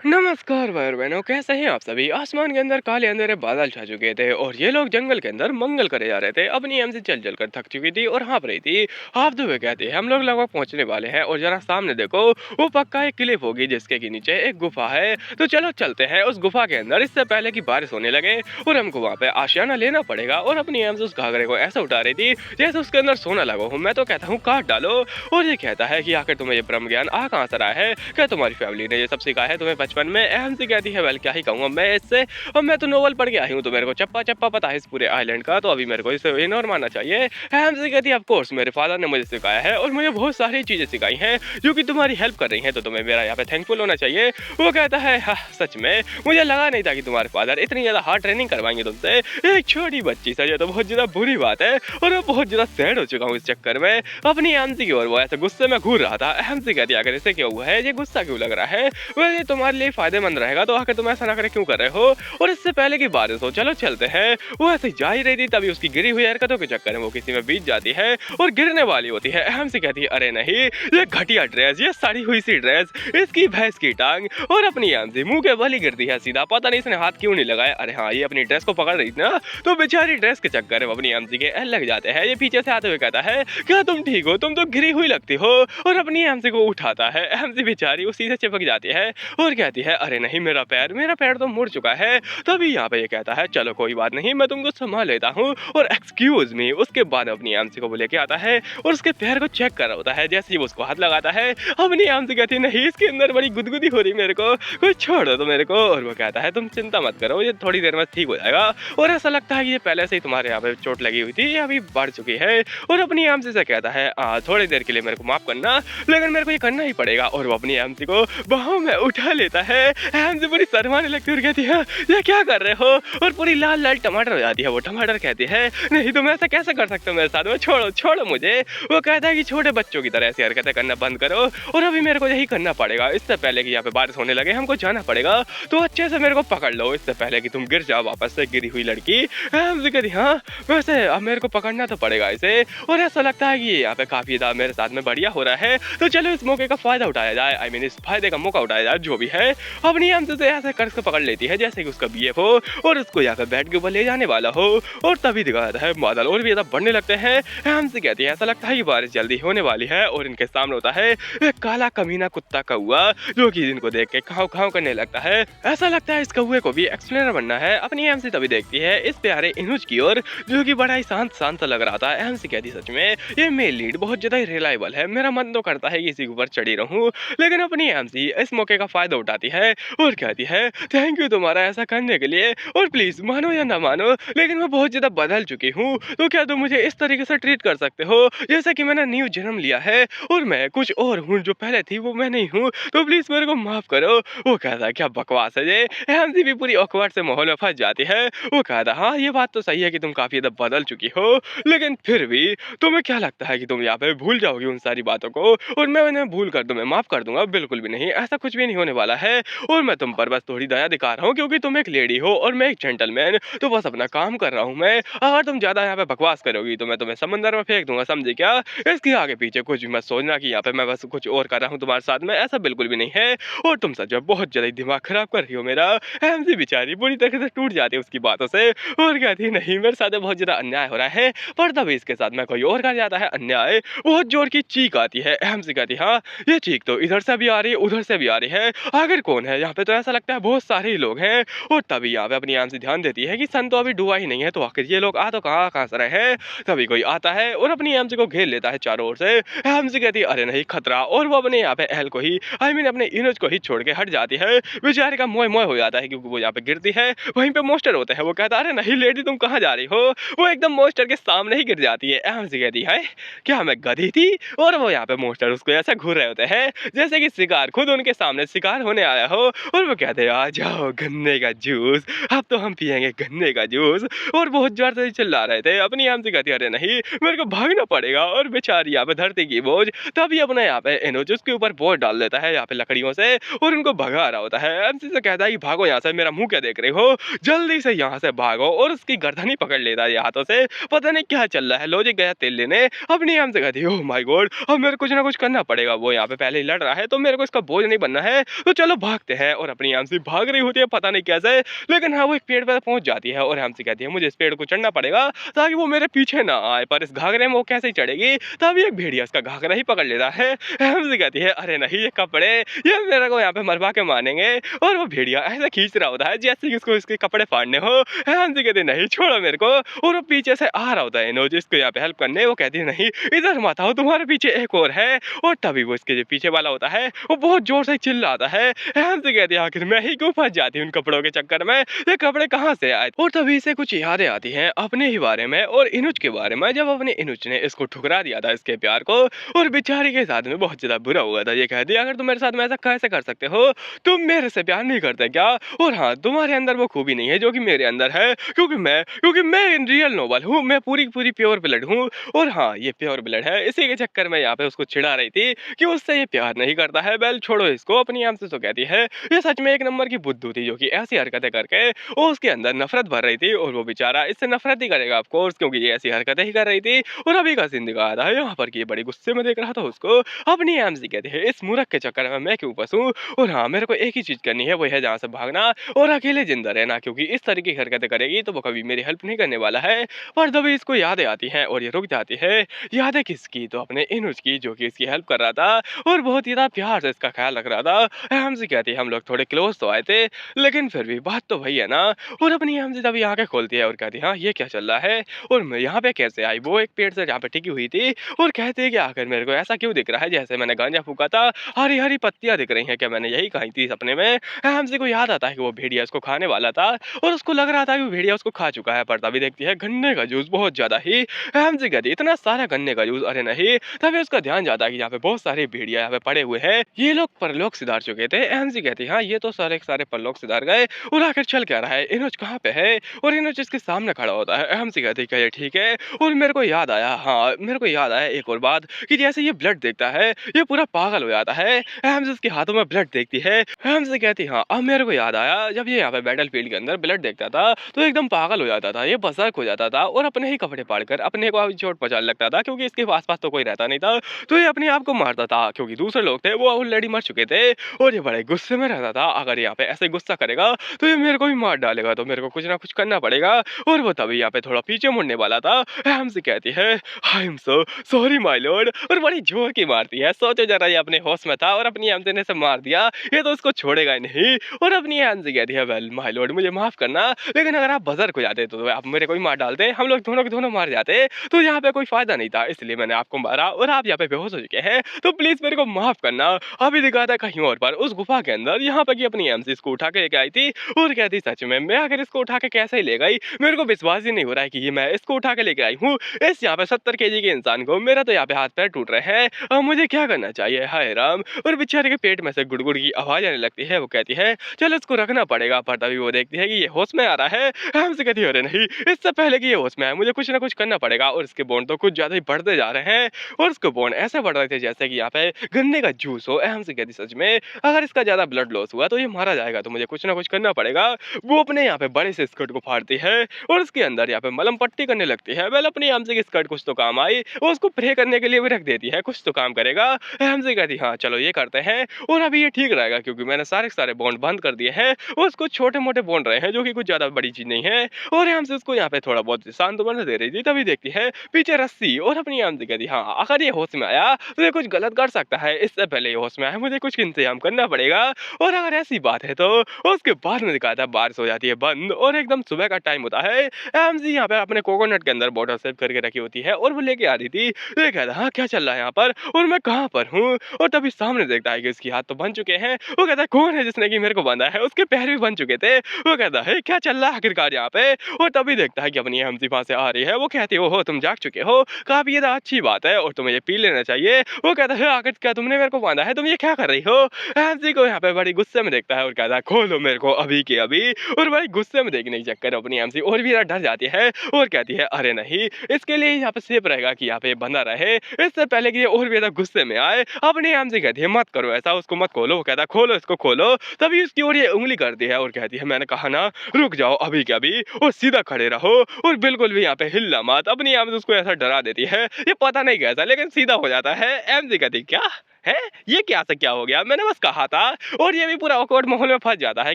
नमस्कार भाई और बहनों, कैसे हैं आप सभी। आसमान के अंदर काले अंधेरे बादल छा चुके थे और ये लोग जंगल के अंदर मंगल करे जा रहे थे। अपनी एम से चल चल कर थक चुकी थी और हाँफ रही थी। हाफते हुए कहती है हम लोग लगभग पहुंचने वाले हैं और जरा सामने देखो, वो पक्का एक क्लिफ होगी जिसके के नीचे एक गुफा है। तो चलो चलते हैं उस गुफा के अंदर, इससे पहले की बारिश होने लगे और हमको वहाँ पे आशियाना लेना पड़ेगा। और अपनी एम से उस घाघरे को ऐसा उठा रही थी जैसे उसके अंदर सोना लगा हूँ। मैं तो कहता हूँ काट डालो। और ये कहता है कि आखिर तुम्हें ये ब्रह्म ज्ञान आ कहाँ से रहा है, क्या तुम्हारी फैमिली ने ये सब सिखाया है तुम्हें बचपन में। अहम सी कहती है वेल क्या ही कहूँगा मैं इससे, और मैं तो नोवेल पढ़ के आई हूँ तो मेरे को चप्पा चप्पा पता है इस पूरे आइलैंड का, तो अभी मेरे को इसे इग्नोर मानना चाहिए। अहम सी कहती है ऑफ कोर्स मेरे फादर ने मुझे सिखाया है और मुझे बहुत सारी चीजें सिखाई हैं जो कि तुम्हारी हेल्प कर रही हैं, तो तुम्हें मेरा यहाँ पे थैंकफुल होना चाहिए। वो कहता है हाँ सच में मुझे लगा नहीं था कि तुम्हारे फादर इतनी ज्यादा हार्ड ट्रेनिंग करवाएंगे तुमसे। एक छोटी बच्ची से, ये तो बहुत ज्यादा बुरी बात है और मैं बहुत ज्यादा सैड हो चुका हूँ इस चक्कर में। अपनी एमसी की ओर वो ऐसे गुस्से में घूर रहा था। एमसी कहती है अगर इसे क्या हुआ है, ये गुस्सा क्यों लग रहा है, वह ये तुम्हारे लिए फायदेमंद रहेगा तो आखिर तुम ऐसा ना करे क्यों कर रहे हो। और इससे पहले की बारिश हो, चलो चलते हैं। वो ऐसे जा ही रही थी तभी उसकी गिरी हुई हरकतों के चक्कर में वो किसी में बीत जाती है और गिरने वाली होती है। एमसी कहती है अरे नहीं, ये घटिया ड्रेस, ये सड़ी हुई सी ड्रेस, इसकी भैंस की टांग। और अपनी एमसी मुंह के बल ही गिरती है सीधा, पता नहीं इसने हाथ क्यों नहीं लगाया। अरे हाँ, ये अपनी ड्रेस को पकड़ रही थी ना, तो बेचारी ड्रेस के चक्कर में अपनी एमसी के एल लग जाते हैं। ये पीछे से आते हुए कहता है क्या तुम ठीक हो, तुम तो गिरी हुई लगती हो। और अपनी एमसी को उठाता है। एमसी बेचारी उसी से चिपक जाती है और कहती है अरे नहीं, मेरा पैर तो मुड़ चुका है। तभी यहाँ पे ये कहता है चलो कोई बात नहीं, मैं तुमको संभाल लेता हूँ और एक्सक्यूज मी। उसके बाद अपनी एमसी को वो लेके आता है और उसके पैर को चेक कर रहा होता है। जैसे ही वो उसको हाथ लगाता है अपनी एमसी कहती है नहीं, इसके अंदर बड़ी गुदगुदी हो रही मेरे को, कोई छोड़ दो तो मेरे को। और वो कहता है तुम चिंता मत करो, ये थोड़ी देर में ठीक हो जाएगा। और ऐसा लगता है कि ये पहले से ही तुम्हारे यहाँ पे चोट लगी हुई थी, ये अभी बढ़ चुकी है। और अपनी एमसी से कहता है थोड़ी देर के लिए मेरे को माफ करना, लेकिन मेरे को ये करना ही पड़ेगा। और वो अपनी एमसी को बाहों में उठा लेता है। एमसी पूरी शर्माने लगती है और कहती है ये क्या कर रहे हो, और पूरी लाल लाल टमाटर हो जाती है। वो टमाटर कहती है नहीं तुम ऐसा कैसे कर सकते हो मेरे साथ में, छोड़ो छोड़ो मुझे। वो कहता है कि छोटे बच्चों की तरह ऐसी हरकतें करना बंद करो और अभी मेरे को यही करना पड़ेगा। इससे पहले कि यहाँ पे बारिश होने लगे हमको जाना पड़ेगा, तो अच्छे से मेरे को पकड़ लो इससे पहले कि तुम गिर जाओ वापस से गिरी हुई लड़की। एमसी कहती हाँ वैसे अब मेरे को पकड़ना तो पड़ेगा इसे। और ऐसा लगता है कि यहाँ पे काफी ज्यादा मेरे साथ में बढ़िया हो रहा है, तो चलो इस मौके का फायदा उठाया जाए, आई मीन इस फायदे का मौका उठाया जाए। जो भी है अपनी एमसी से ऐसे कर्ज को पकड़ लेती है जैसे कि उसका बीएफ हो और उसको यहाँ पे बेड के ऊपर ले जाने वाला हो। और तभी दिखाता है बादल और भी ज्यादा बढ़ने लगते हैं। एमसी कहती है ऐसा लगता है कि बारिश जल्दी होने वाली है। और इनके सामने होता है एक काला कमीना कुत्ता कौआ जो कि इनको देख के खाव खाव करने लगता है। ऐसा लगता है इस कौए को भी एक्सप्लेनर बनना है। अपनी एमसी तभी देखती है इस प्यारे इनुज की ओर जो कि बड़ा ही शांत शांत लग रहा था। एमसी कहती सच में ये मेल लीड बहुत ज्यादा रिलायबल है, मेरा मन तो करता है कि इसी के ऊपर चढ़ी रहूं। लेकिन अपनी एमसी इस मौके का फायदा उठाती है और कहती है थैंक यू तुम्हारा ऐसा करने के लिए, और प्लीज मानो या ना मानो लेकिन मैं बहुत ज्यादा बदल चुकी हूँ, तो क्या तुम मुझे इस तरीके से ट्रीट कर सकते हो जैसे कि मैंने न्यू जन्म लिया है और मैं कुछ और हूँ, जो पहले थी वो मैं नहीं हूँ, तो प्लीज मेरे को माफ करो। वो कहता है क्या बकवास है ये। एमसी भी पूरी ऑकवर्ड से माहौल में फंस जाती है। वो कहता हाँ ये बात तो सही है कि तुम काफी ज्यादा बदल चुकी हो, लेकिन फिर भी तुम्हें क्या लगता है कि तुम यहाँ पे भूल जाओगी उन सारी बातों को और मैं उन्हें भूल कर दूं, मैं माफ कर दूंगा। बिल्कुल भी नहीं, ऐसा कुछ भी नहीं होने वाला है और मैं तुम पर बस थोड़ी दया दिखा रहा हूँ क्योंकि तुम एक लेडी हो और मैं एक जेंटलमैन, तो बस अपना काम कर रहा हूँ मैं। अगर तुम ज्यादा यहाँ पे बकवास करोगी तो मैं तुम्हें समंदर में फेंक दूंगा, समझे क्या। इसके आगे पीछे कुछ भी मत सोचना कि यहाँ पे मैं बस कुछ और कर रहा हूँ तुम्हारे साथ में, ऐसा बिल्कुल भी नहीं है। और तुम सच में बहुत ज्यादा दिमाग खराब कर रही हो मेरा। एमसी बेचारी पूरी तरह से टूट जाती है उसकी बातों से और कहती नहीं मेरे साथ बहुत ज्यादा अन्याय हो रहा है, पर तभी इसके साथ में कोई और कर जाता है अन्याय। बहुत जोर की चीख आती है। एमसी कहती हाँ ये चीख तो इधर से भी आ रही है उधर से भी आ रही है, आखिर कौन है यहाँ पे, तो ऐसा लगता है बहुत सारे ही लोग हैं। और तभी यहाँ पे अपनी एमसी ध्यान देती है कि सन तो अभी डूबा ही नहीं है, तो आखिर ये लोग आ तो कहाँ से रहे हैं। तभी कोई आता है और अपनी एमसी को घेर लेता है चारों ओर से। एमसी कहती है अरे नहीं खतरा, और वो अपने यहाँ पे एल को ही आई मीन अपने इनुज को ही छोड़ के हट जाती है। बेचारे का मोय मोय हो जाता है क्योंकि वो यहाँ पे गिरती है, वहीं पे मोस्टर होते हैं। वो कहता है अरे नहीं लेडी तुम कहाँ जा रही हो, वो एकदम मोस्टर के सामने ही गिर जाती है। एमसी कहती है क्या मैं गधी थी, और वो यहाँ पे मोस्टर उसको ऐसा घूर रहे होते हैं जैसे कि शिकार खुद उनके सामने शिकार होने आया हो। और वो कहते हैं आ जाओ गन्ने का जूस, अब तो हम पियेंगे गन्ने का जूस। और बहुत जोर से चिल्ला रहे थे। अपनी एमसी कहती है अरे नहीं मेरे को भागना पड़ेगा, और बेचारी यहाँ पे धरती की बोझ तभी अपने यहाँ पे इनुज उसके ऊपर बोझ डाल देता है यहाँ पे लकड़ियों से और उनको भगा रहा होता है। एमसी से कहता है कि भागो यहाँ से, मेरा मुंह क्या देख रहे हो, जल्दी से यहाँ से भागो। और उसकी गर्दन ही पकड़ लेता है हाथों से, पता नहीं क्या चल रहा है। लॉजिक गया तेल लेने। अपनी एमसी कहती है ओह माय गॉड अब मेरे कुछ ना कुछ करना पड़ेगा, वो यहाँ पे पहले ही लड़ रहा है तो मेरे को इसका बोझ नहीं बनना है, तो चलो लोग भागते हैं और अपनी एमसी भाग रही होती है पता नहीं कैसे, लेकिन हाँ वो एक पेड़ पर पहुंच जाती है और एमसी कहती है मुझे इस पेड़ को चढ़ना पड़ेगा ताकि वो मेरे पीछे ना आए, पर इस घाघरे में वो कैसे ही चढ़ेगी, तभी एक भेड़िया इसका घाघरा ही पकड़ लेता है। एमसी कहती है अरे नहीं ये कपड़े, ये मेरे को यहाँ पे मरवा के मानेंगे, और वो भेड़िया ऐसे खींच रहा होता है जैसे कि उसको इसके कपड़े फाड़ने हो। एमसी कहती है नहीं छोड़ो मेरे को, और वो पीछे से आ रहा होता है इनोज इसको यहाँ पे हेल्प करने, वो कहती है नहीं इधर मत आओ तुम्हारे पीछे एक और है, और तभी वो इसके जो पीछे वाला होता है वो बहुत जोर से चिल्लाता है। एमसी कहती है आखिर मैं ही क्यों फंस जाती हूँ उन कपड़ों के चक्कर में, ये कपड़े कहाँ से आए, और तभी से कुछ यादें आती हैं अपने ही बारे में और इनुज के बारे में, जब अपने इनुज ने इसको ठुकरा दिया था इसके प्यार को, और बेचारी के साथ में बहुत ज्यादा बुरा हुआ था। ये कह दिया अगर तुम मेरे साथ में ऐसा कैसे कर सकते हो, तुम मेरे से प्यार नहीं करते क्या, और हाँ तुम्हारे अंदर वो खूबी नहीं है जो कि मेरे अंदर है, क्योंकि मैं रियल नोबल हूँ, मैं पूरी पूरी प्योर ब्लड हूँ, और हाँ ये प्योर ब्लड है, इसी के चक्कर में यहाँ पे उसको चिढ़ा रही थी कि उससे ये प्यार नहीं करता है। बेल छोड़ो इसको, अपनी आम से तो कहती है ये सच में एक नंबर की बुद्धू थी जो कि ऐसी हरकतें करके वो उसके अंदर नफरत भर रही थी, और वो बेचारा इससे नफरत ही करेगा ऑफ कोर्स, क्योंकि ये ऐसी हरकतें ही कर रही थी। और अभी का सीन दिखाया था यहाँ पर कि ये बड़ी गुस्से में देख रहा था उसको। अपनी एमसी कहते हैं इस मूर्ख के चक्कर में मैं क्यों फंसूं, और हाँ मेरे को एक ही चीज करनी है, वो है जहाँ से भागना और अकेले जिंदा रहना, क्योंकि इस तरीके की हरकतें करेगी तो वो कभी मेरी हेल्प नहीं करने वाला है। पर तभी इसको यादें आती हैं और ये रुक जाती है। यादें किसकी, तो अपने इनुज की जो कि इसकी हेल्प कर रहा था और बहुत ही प्यार से इसका ख्याल रख रहा था। एमसी कहती है हम लोग थोड़े क्लोज तो आए थे, लेकिन फिर भी बात तो वही है ना। और अपनी एमसी तभी आंखें खोलती है और कहती है हाँ ये क्या चल रहा है, और मैं यहाँ पे कैसे आई, वो एक पेड़ से यहाँ पे टिकी हुई थी, और कहती है कि आखिर मेरे को ऐसा क्यों दिख रहा है जैसे मैंने गांजा फूका था, हरी हरी पत्तियां दिख रही हैं, क्या मैंने यही कही थी सपने में। एमसी को याद आता है कि वो भेड़िया उसको खाने वाला था, और उसको लग रहा था कि वो भेड़िया उसको खा चुका है, पर तभी देखती है गन्ने का जूस बहुत ज्यादा ही। एमसी कहती है इतना सारा गन्ने का जूस, अरे नहीं, तभी उसका ध्यान जाता है कि यहाँ पे बहुत सारे भेड़िया यहाँ पे पड़े हुए हैं, ये लोग परलोक सिधार चुके थे। एमसी कहती है हाँ ये तो सारे के सारे परलोक सिधार गए, और आखिर चल क्या रहा है, इनुज कहाँ पे है, और इनुज इसके सामने खड़ा होता है। एमसी कहती है क्या ये ठीक है, और मेरे को याद आया, हाँ मेरे को याद आया एक और बात कि जैसे ये ब्लड देखता है ये पूरा पागल हो जाता है। एमसी उसके हाथों में ब्लड देखती है। एमसी कहती हाँ अब मेरे को याद आया, जब ये यहाँ पे बैटल फील्ड के अंदर ब्लड देखता था तो एकदम पागल हो जाता था, ये बर्सक हो जाता था और अपने ही कपड़े फाड़कर अपने को चोट पहुंचाने लगता था, क्योंकि इसके आसपास तो कोई रहता नहीं था, तो ये अपने आप को मारता था, क्योंकि दूसरे लोग थे वो ऑलरेडी मर चुके थे, और ये बड़े गुस्से में रहता था अगर यहाँ पे ऐसे गुस्सा करेगा तो ये मेरे को भी मार डालेगा, तो मेरे को कुछ ना कुछ करना पड़ेगा। और वो तभी यहाँ पे थोड़ा पीछे मुड़ने वाला था। हमसे कहती है I am so sorry my Lord, और बड़ी जोर की मारती है। सोचो जरा ये अपने होश में था और अपनी हमसे ने से मार दिया, ये तो उसको छोड़ेगा ही नहीं। और अपनी हमसे कहती है वेल माय लॉर्ड मुझे माफ करना, लेकिन अगर आप बजर्क हो जाते तो आप मेरे को ही मार डालते, हम लोग दोनों के दोनों मार जाते, तो यहाँ पे कोई फायदा नहीं था, इसलिए मैंने आपको मारा और आप यहाँ पे बेहोश हो चुके हैं, तो प्लीज मेरे को माफ करना। अभी दिखा था कहीं और पर उस गुफा के अंदर, यहाँ पे की अपनी एमसी इसको उठा के लेके आई थी, और कहती सच में मैं अगर इसको उठा के कैसे ही ले गई, मेरे को विश्वास ही नहीं हो रहा है कि ये मैं इसको उठा के लेके आई हूँ, इस यहाँ पे 70 केजी के इंसान को, मेरा तो यहाँ पे हाथ पैर टूट रहे हैं, अब मुझे क्या करना चाहिए, हाय राम। और बेचारे के पेट में से गुड़गुड़ की आवाज आने लगती है, वो कहती है चलो इसको रखना पड़ेगा, पर तभी वो देखती है कि ये होश में आ रहा है। हमसे कहती है अरे नहीं, इससे पहले कि ये होश में आए मुझे कुछ ना कुछ करना पड़ेगा, और इसके बोन तो कुछ ज्यादा ही बढ़ते जा रहे हैं, और उसके बोन ऐसे बढ़ रहे थे जैसे कि यहाँ पे गन्ने का जूस हो। हमसे कहती सच में अगर इसका ज्यादा ब्लड लॉस हुआ तो ये मारा जाएगा, तो मुझे कुछ ना कुछ करना पड़ेगा। वो अपने यहाँ पे बड़े से स्कर्ट को फाड़ती है और उसके अंदर यहाँ पे मलम पट्टी करने लगती है। वेल अपनी हमसे की स्कर्ट कुछ तो काम आई, वो उसको प्रे करने के लिए भी रख देती है, कुछ तो काम करेगा। हमसे कहती हाँ चलो ये करते हैं, और अभी ये ठीक रहेगा क्योंकि मैंने सारे सारे बॉन्ड बंद कर दिए हैं, और उसको छोटे मोटे बॉन्ड रहे हैं जो कि कुछ ज्यादा बड़ी चीज नहीं है। और हमसे उसको यहाँ पे थोड़ा बहुत शांत बनने दे रही थी, तभी देखती है पीछे रस्सी, और अपनी हमसे कहती हाँ अगर ये होश में आया तो ये कुछ गलत कर सकता है, इससे पहले ये होश में आया मुझे कुछ इंतजाम करना पड़ेगा। और अगर ऐसी बात है तो उसके बाद में दिखाया था बारिश हो जाती है बंद, और एकदम सुबह का टाइम होता है। एमसी यहाँ पे अपने कोकोनट के अंदर बॉटल सेव करके रखी होती है, और वो लेके आ रही थी, ये कहता हाँ क्या चल रहा है यहाँ पर, और मैं कहाँ पर हूँ। और तभी सामने देखता है कि उसकी हाथ तो बन चुके हैं। वो कहता है कौन है जिसने कि मेरे को बांधा है, उसके पैर भी बन चुके थे। वो कहता है क्या चल रहा है आखिरकार यहाँ पे। और तभी देखता है कि अपनी एमसी वहां से आ रही है। वो कहती है ओहो तुम जाग चुके हो, काफी ये तो अच्छी बात है और तुम्हें ये पी लेना चाहिए। वो कहता है आखिर क्या तुमने मेरे को बांधा है, तुम ये क्या कर रही हो। एमसी को यहाँ पे बड़ी गुस्से में देखता है और कहता है खोलो मेरे को अभी के अभी। और बड़ी गुस्से में देखने के चक्कर अपनी एमसी और भी डर जाती है और कहती है अरे नहीं, इसके लिए यहाँ पे सेफ रहेगा कि यहाँ पे बंधा रहे, इससे पहले कि ये और भी ज्यादा गुस्से में आए। अपनी एमसी कहती है मत करो ऐसा, उसको मत खोलो। वो कहता है खोलो इसको खोलो। तभी उसकी ओर ये उंगली करती है और कहती है मैंने कहा ना रुक जाओ अभी के अभी, और सीधा खड़े रहो और बिल्कुल भी यहाँ पे हिलना मत। अपनी एमसी उसको ऐसा डरा देती है, ये पता नहीं कैसा लेकिन सीधा हो जाता है। एमसी कहती क्या है ये क्या से क्या हो गया, मैंने बस कहा था। और ये भी पूरा ऑकवर्ड माहौल में फंस जाता है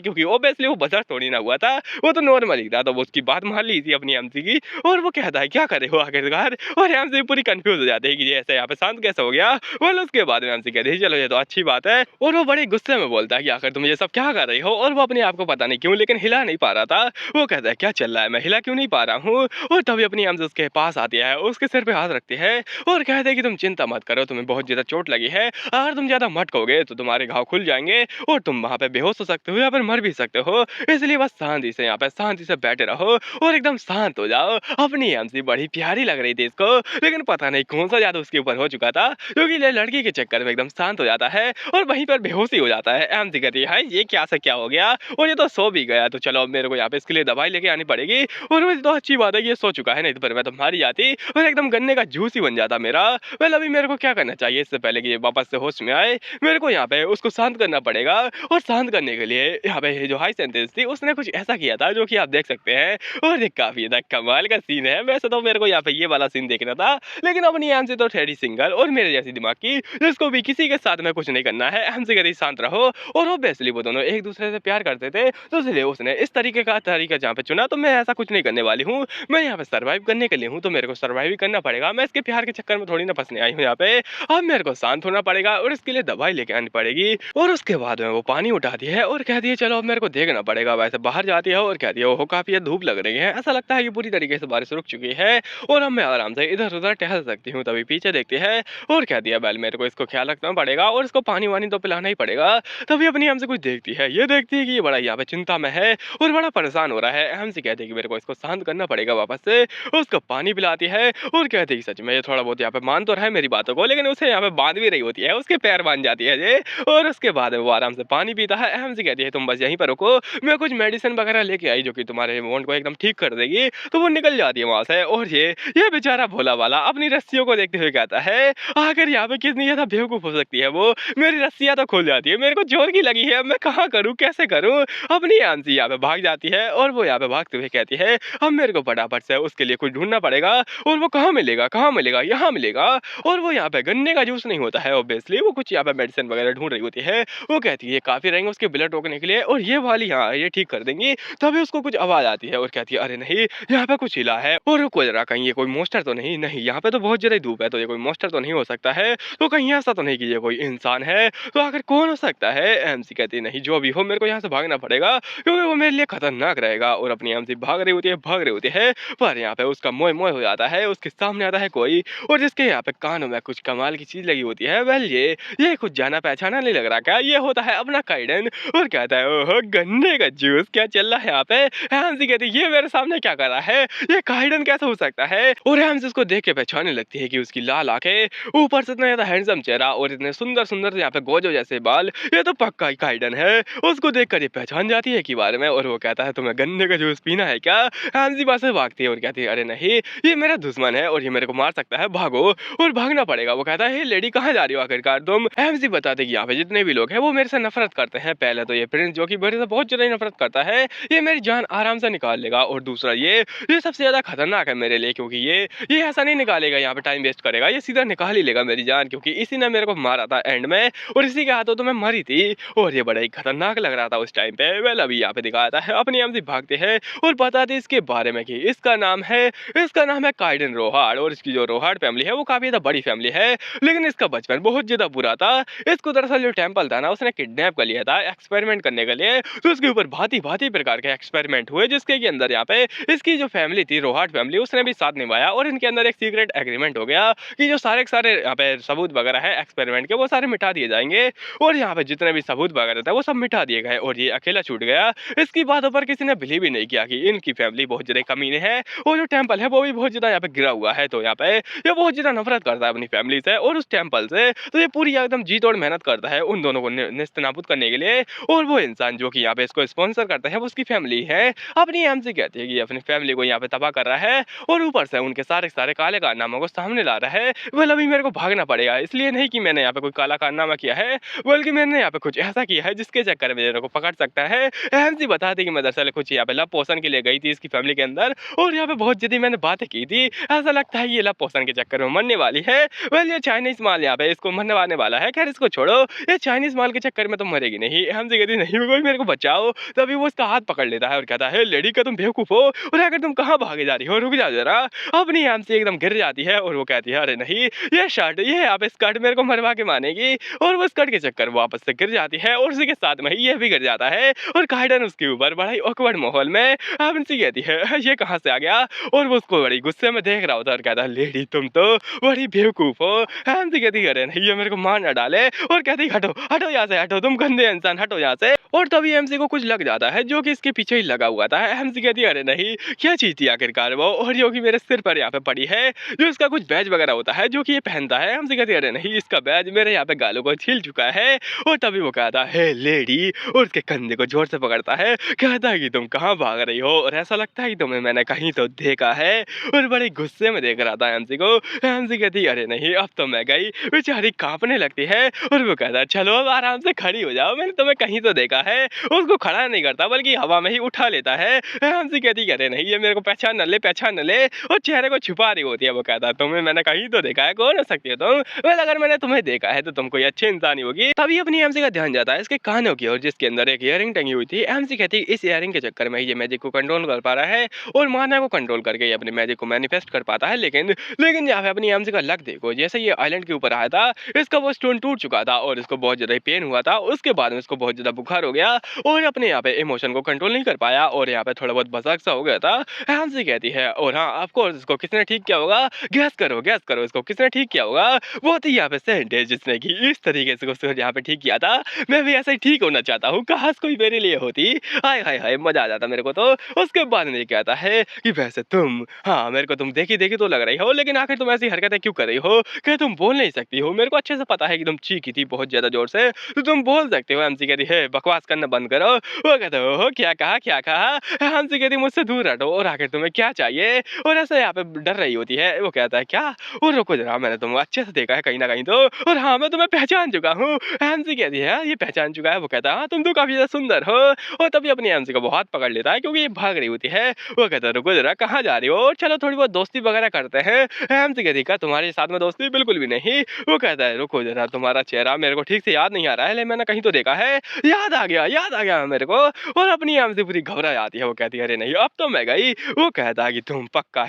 क्योंकि ऑब्वियसली वो बजर थोड़ी ना हुआ था, वो तो नॉर्मल ही था, तो वो उसकी बात मान ली थी अपनी एमसी की। और वो कहता है क्या करे हो आखिरकार, और एमसी पूरी कंफ्यूज हो जाती है कि ये ऐसे यहाँ पे शांत कैसे हो गया। बोलो उसके बाद में एमसी कहती है चलो ये तो अच्छी बात है, और वो बड़े गुस्से में बोलता है कि आखिर तुम ये सब क्या कर रही हो, और वो अपने आप को पता नहीं क्यों लेकिन हिला नहीं पा रहा था। वो कहता है क्या चल रहा है, मैं हिला क्यों नहीं पा रहा हूँ। और तभी अपनी एमसी उसके पास आती है, उसके सिर पे हाथ रखती है और कहते हैं कि तुम चिंता मत करो, तुम्हें बहुत ज्यादा चोट लगी है, अगर तुम ज्यादा मटकोगे तो तुम्हारे घाव खुल जाएंगे और तुम वहां पे बेहोश हो सकते हो या फिर मर भी सकते हो, इसलिए बस शांति से यहाँ पे शांति से बैठे रहो और एकदम शांत हो जाओ। अपनी एमसी बड़ी प्यारी लग रही थी इसको, लेकिन पता नहीं कौन सा जादू उसके ऊपर हो चुका था क्योंकि ये लड़की के चक्कर में एकदम शांत हो जाता है और वहीं पर बेहोशी हो जाता है। एमसी कहती है ये क्या से क्या हो गया, और ये तो सो भी गया, तो चलो अब मेरे को यहाँ पे इसके लिए दवाई लेके आनी पड़ेगी। और वो तो अच्छी बात है कि ये सो चुका है, नहीं तो फिर मैं तो मारी जाती और एकदम गन्ने का जूस ही बन जाता मेरा। वेल अभी मेरे को क्या करना चाहिए, इससे पहले कि ये वापस से होश में आए मेरे को यहाँ पे उसको शांत करना पड़ेगा। और शांत करने के लिए यहाँ पे जो हाई सेंटेंस थी उसने कुछ ऐसा किया था जो कि आप देख सकते हैं, और ये काफी ज्यादा कमाल का सीन है। वैसे तो मेरे को यहाँ पे ये वाला सीन देखना था, लेकिन अपनी एम से तो ठहरी सिंगल और मेरे जैसी दिमाग की, जिसको भी किसी के साथ में कुछ नहीं करना है, एम से कहती शांत रहो। और ऑब्वियसली वो दोनों एक दूसरे से प्यार करते थे, तो इसलिए उसने इस तरीके का तरीका जहाँ पे चुना। तो मैं ऐसा कुछ नहीं करने वाली हूँ, मैं यहाँ पे सर्वाइव करने के लिए हूँ, तो मेरे को सर्वाइव ही करना पड़ेगा। मैं इसके प्यार के चक्कर में थोड़ी ना फंसने आई हूँ यहाँ पे। अब मेरे को शांत होना पड़ेगा और इसके लिए दवाई लेके आनी पड़ेगी। और उसके बाद में वो पानी उठाती है और कहती है चलो अब मेरे को देखना पड़ेगा। वैसे बाहर जाती है और कहती है ओहो काफी धूप लग रही है, ऐसा लगता है कि पूरी तरीके से बारिश रुक चुकी है और अब मैं आराम से इधर उधर टहल सकती हूँ। तभी पीछे देखती है और कहती है बैल मेरे को इसको ख्याल रखना पड़ेगा और इसको पानी वानी तो पिलाना ही पड़ेगा। तभी अपनी हमसे कुछ देखती है, ये देखती है कि ये बड़ा यहाँ पे चिंता में है और बड़ा परेशान हो रहा है। हमसे कहती है कि मेरे को इसको शांत करना पड़ेगा वापस से। उसको पानी पिलाती है और कहती है कि सच में ये थोड़ा बहुत यहाँ पे मान तो रहा है मेरी बातों को, लेकिन उसे यहाँ पे बांध भी रही होती है, उसके पैर बांध जाती है ये। और उसके बाद वो आराम से पानी पीता है। हमसे कहती है तुम बस यहीं पर रुको, मैं कुछ मेडिसिन वगैरह लेके आई जो कि तुम्हारे वोंड को एकदम ठीक कर देगी। तो वो निकल जाती है वहां से। और ये बेचारा भोला वाला अपनी रस्सियों को देखते हुए कहता है आखिर यहाँ पे कितनी ज्यादा बेवकूफ हो सकती है वो, मेरी रस्सियां तो खुल जाती है, मेरे को जोर की लगी है, मैं कहाँ करूँ कैसे करूँ। अपनी आंसी यहाँ पे भाग जाती है और वो यहाँ पे भागते हुए कहती है अब मेरे को फटाफट से उसके लिए कुछ ढूंढना पड़ेगा। और वो कहाँ मिलेगा, कहाँ मिलेगा, यहाँ मिलेगा। और वो यहाँ पे गन्ने का जूस नहीं होता है ऑब्वियसली, वो कुछ यहाँ पे मेडिसिन वगैरह ढूंढ रही होती है। वो कहती है काफी रहेंगे उसके ब्लड रोकने के लिए और ये वाली हाँ ये ठीक कर देंगी। तभी उसको कुछ आवाज आती है और कहती है अरे नहीं यहाँ पे कुछ हिला है, और रुको जरा कहीं ये कोई मोस्टर तो नहीं, नहीं यहाँ पे तो बहुत ज्यादा धूप है तो ये कोई मोस्टर तो नहीं हो सकता है, तो कहीं ऐसा तो नहीं कि ये कोई इंसान है, तो आखिर कौन हो सकता है। एमसी कहती है नहीं जो भी हो मेरे को यहाँ से भागना पड़ेगा क्योंकि वो मेरे लिए खतरनाक रहेगा। और अपनी एमसी भाग रही होती है भाग रही होती है, पर यहाँ पे उसका मोह मोह हो जाता है, उसके सामने आता है कोई और जिसके यहाँ पे कानों में कुछ कमाल की चीज लगी होती है। वेल ये कुछ जाना पहचाना नहीं लग रहा क्या, ये होता है अपना काइडन। और कहता है ओहो गन्ने का जूस क्या चल रहा है यहाँ पे। हैंसी कहती है ये मेरे सामने क्या कर रहा है, ये काइडन कैसे हो सकता है। और हैंस उसको देख के पहचानने लगती है कि उसकी लाल आंखें ऊपर से इतना ज्यादा हैंडसम चेहरा और इतने सुंदर सुंदर यहाँ पे गोजो जैसे बाल, ये तो पक्का ही काइडन है। उसको देखकर ये पहचान जाती है कि बारे में, और वो कहता है तुम्हें गन्ने का जूस पीना है क्या। हैंसी पास से भागती है और कहती है अरे नहीं ये मेरा दुश्मन है और ये मेरे को मार सकता है, भागो। और भागना पड़ेगा। वो कहता है हे लेडी कहाँ जा रही हो आखिरकार तुम। हैंसी बताते कि यहाँ पे जितने भी लोग हैं वो मेरे से नफरत करते हैं। पहले तो ये प्रिंस जो कि मेरे से बहुत ज्यादा नफरत करता है, ये मेरी जान आराम से निकाल लेगा। और दूसरा ये सबसे ज्यादा खतरनाक है मेरे लिए क्योंकि ये ऐसा नहीं निकालेगा यहाँ पे टाइम वेस्ट करेगा, ये सीधा निकाल ही लेगा मेरी जान, क्योंकि इसी ने मेरे को मारा था एंड में और इसी के हाथों तो मैं मरी थी। और ये बड़ा ही खतरनाक लग रहा था उस टाइम पे। वेल अभी यहाँ पे दिखाता है अपनी एमसी भागते हैं और बताते इसके बारे में कि इसका नाम है काइडन रोहाड़। और इसकी जो रोहाड़ फैमिली है वो काफी ज्यादा बड़ी फैमिली है, लेकिन इसका बचपन बहुत ज्यादा बुरा था। इसको दरअसल जो टेंपल था ना उसने किडनैप कर लिया था एक्सपेरिमेंट करने के लिए, तो उसके ऊपर भांति भांति प्रकार के एक्सपेरिमेंट हुए जिसके के अंदर यहाँ पे इसकी जो फैमिली थी रोहाड़ फैमिली उसने भी साथ निभाया। और इनके अंदर एक सीक्रेट एग्रीमेंट हो गया कि जो सारे के सारे यहाँ पे सबूत वगैरह है एक्सपेरिमेंट के वो सारे मिटा दिए जाएंगे, और यहाँ पे जितने भी सबूत वगैरह थे वो सब मिटा दिए गए और ये अकेला छूट गया। इसकी बातों पर किसी ने बिलीव ही नहीं किया कि इनकी फैमिली बहुत ज्यादा कमीने है और जो टेंपल है वो भी बहुत ज्यादा यहाँ पे गिरा हुआ है। तो यहाँ पे ये बहुत ज्यादा नफरत करता है अपनी फैमिली से और उस टेंपल से, तो ये पूरी एकदम जी तोड़ मेहनत करता है उन दोनों को नेस्तनाबूद करने के लिए। और वो इंसान जो कि यहाँ पे इसको स्पॉन्सर करता है वो उसकी फैमिली है। अपनी एमसी कहती है कि अपनी फैमिली को यहाँ पे तबाह कर रहा है और ऊपर से उनके सारे सारे काले कारनामों को सामने ला रहा है। वेल अभी मेरे को भागना पड़ेगा, इसलिए नहीं कि मैंने यहाँ पे कोई काला कारनामा किया है, बल्कि मैंने यहाँ पे कुछ ऐसा किया है जिसके चक्कर में मेरे को पकड़ सकता है। एमसी बताती कि मैं दरअसल कुछ यहाँ पे लव पोषण के लिए गई थी इसकी फैमिली के अंदर और यहाँ पे बहुत जल्दी मैंने बातें की थी, ऐसा लगता है ये लव पोषण के चक्कर में मरने वाली है। वेल ये चाइनीज माल यहाँ पे इसको मरने वाला है, खैर इसको छोड़ो, ये चाइनीज़ माल के चक्कर में तो मरेगी नहीं। हमसे कहती है नहीं कोई मेरे को बचाओ, तभी वो उसका हाथ पकड़ लेता है और कहता है लेडी क्या तुम बेवकूफ़ हो? और आखिर तुम कहाँ भागे जा रही हो? रुक जाओ ज़रा। अपनी हमसे एकदम गिर जाती है और वो कहती है अरे नहीं, ये यहाँ पे स्कर्ट मेरे को मरवा के मानेगी, और वो स्कर्ट के चक्कर में वापस से गिर जाती है और उसी के साथ में ही ये भी गिर जाता है और काइडन उसके ऊपर बड़ा ही ऑकवर्ड माहौल में हमसे कहती है ये कहाँ से आ गया? और वो उसको बड़ी गुस्से में देख रहा होता है और कहता है लेडी तुम तो बड़ी बेवकूफ़ हो। हमसे कहती है अरे नहीं ये मेरे को मार ना डाले, और कहती है हटो, हटो यहाँ से, हटो तुम गंदे इंसान, हटो यहाँ से। और तभी एमसी को कुछ लग जाता है जो कि इसके पीछे ही लगा हुआ था। एमसी कहती है अरे नहीं, क्या चीज़ थी आखिरकार वो, और जो कि मेरे सिर पर यहाँ पे पड़ी है, जो इसका कुछ बैज वगैरह होता है जो कि ये पहनता है। हमसे कहती है अरे नहीं, इसका बैज मेरे यहाँ पे गालों को छील चुका है। और तभी वो कहता है लेडी, और उसके कंधे को जोर से पकड़ता है, कहता है कि तुम कहाँ भाग रही हो, और ऐसा लगता है कि तुम्हें मैंने कहीं तो देखा है, और बड़े गुस्से में देख रहा था एमसी को। एमसी कहती है अरे नहीं अब तो मैं गई। बेचारी कांपने लगती है और वो कहता है चलो अब आराम से खड़ी हो जाओ, मैंने तुम्हें कहीं तो देखा है। उसको खड़ा नहीं करता बल्कि हवा में ही उठा लेता है। एमसी कहती है अरे नहीं ये मेरे को पहचान न ले, पहचान न ले, और चेहरे को छुपा रही होती है। वो कहता है तुम्हें मैंने कहीं तो देखा है, कौन हो सकती है तुम? वेल अगर मैंने तुम्हें देखा है तो तुम कोई अच्छे इंसान ही होगी। तभी अपनी एमसी का ध्यान जाता है इसके कानों की ओर, जिसके अंदर एक इयरिंग टंगी हुई थी। एमसी कहती है इस इयरिंग के चक्कर में ही ये मैजिक को कंट्रोल कर पा रहा है और माना को कंट्रोल करके ये अपने मैजिक को मैनिफेस्ट कर पाता है। लेकिन यहाँ पे अपनी एमसी का लक देखो, जैसे ये आइलैंड के ऊपर आया था इसका वो स्टोन टूट चुका था और इसको बहुत ज्यादा पेन हुआ था। उसके बाद में इसको बहुत ज्यादा बुखार हो गया और अपने यहाँ पे इमोशन को कंट्रोल नहीं कर पाया और यहाँ पे थोड़ा बहुत बसक सा हो गया था। एमसी कहती है और हाँ ऑफ कोर्स इसको किसने ठीक किया होगा? गैस करो, गैस करो इसको किसने ठीक किया होगा? वो थी यहाँ पे सेंट है जिसने कि इस तरीके से उसको यहाँ पे ठीक किया था। मैं भी ऐसा ही ठीक होना चाहता हूँ, काश कोई मेरे लिए होती। हाय हाय हाय मजा आ जाता मेरे को तो। उसके बाद में ये कहता है कि वैसे तुम, हाँ मेरे को तुम देखी देखी तो लग रही हो, लेकिन आखिर तुम ऐसी हरकतें क्यों कर रही हो? क्या तुम बोल नहीं सकती हो? मेरे को अच्छे से पता है कि तुम चीखी थी बहुत ज्यादा जोर से, तो तुम बोल सकते हो। एमसी कहती है बकवास करना बंद करो। वो कहते हो क्या कहा, क्या कहा? एमसी कहती मुझसे दूर हटो, और आखिर तुम्हें क्या चाहिए? और ऐसे यहाँ पे डर रही होती है। वो कहता है क्या? और रुको जरा, मैंने तुम्हें अच्छे से देखा है कहीं ना कहीं तो, और हाँ मैं तुम्हें पहचान चुका हूँ। एमसी कहती है हाँ, ये पहचान चुका है? वो कहता है हाँ तुम तो काफी ज्यादा सुंदर हो। और तभी अपनी एमसी को बहुत पकड़ लेता है क्योंकि ये भाग रही होती है। वो कहता है रुको जरा, कहाँ जा रही हो? चलो थोड़ी बहुत दोस्ती वगैरह करते हैं। एमसी कहती है तुम्हारे साथ में दोस्ती? बिल्कुल भी नहीं। वो कहता है रुको जरा, तुम्हारा चेहरा मेरे को ठीक से याद नहीं आ रहा है, लेकिन मैंने कहीं तो देखा है। याद आ गया, याद आ गया मेरे को। और अपनी एमसी पूरी घबरा जाती है। वो कहती है अरे नहीं अब तो मैं गई। वो कहता है कि तुम पक्का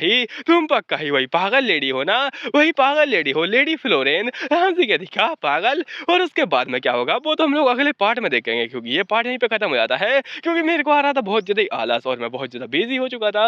ही वही पागल लेडी हो ना? वही पागल लेडी हो, लेडी फ्लोरेन। एमसी कहती क्या पागल? और उसके बाद में क्या होगा वो तो हम लोग अगले पार्ट में देखेंगे, क्योंकि ये पार्ट यहीं पे खत्म हो जाता है, क्योंकि मेरे को आ रहा था बहुत ज्यादा आलस और मैं बहुत ज्यादा बिजी हो चुका था।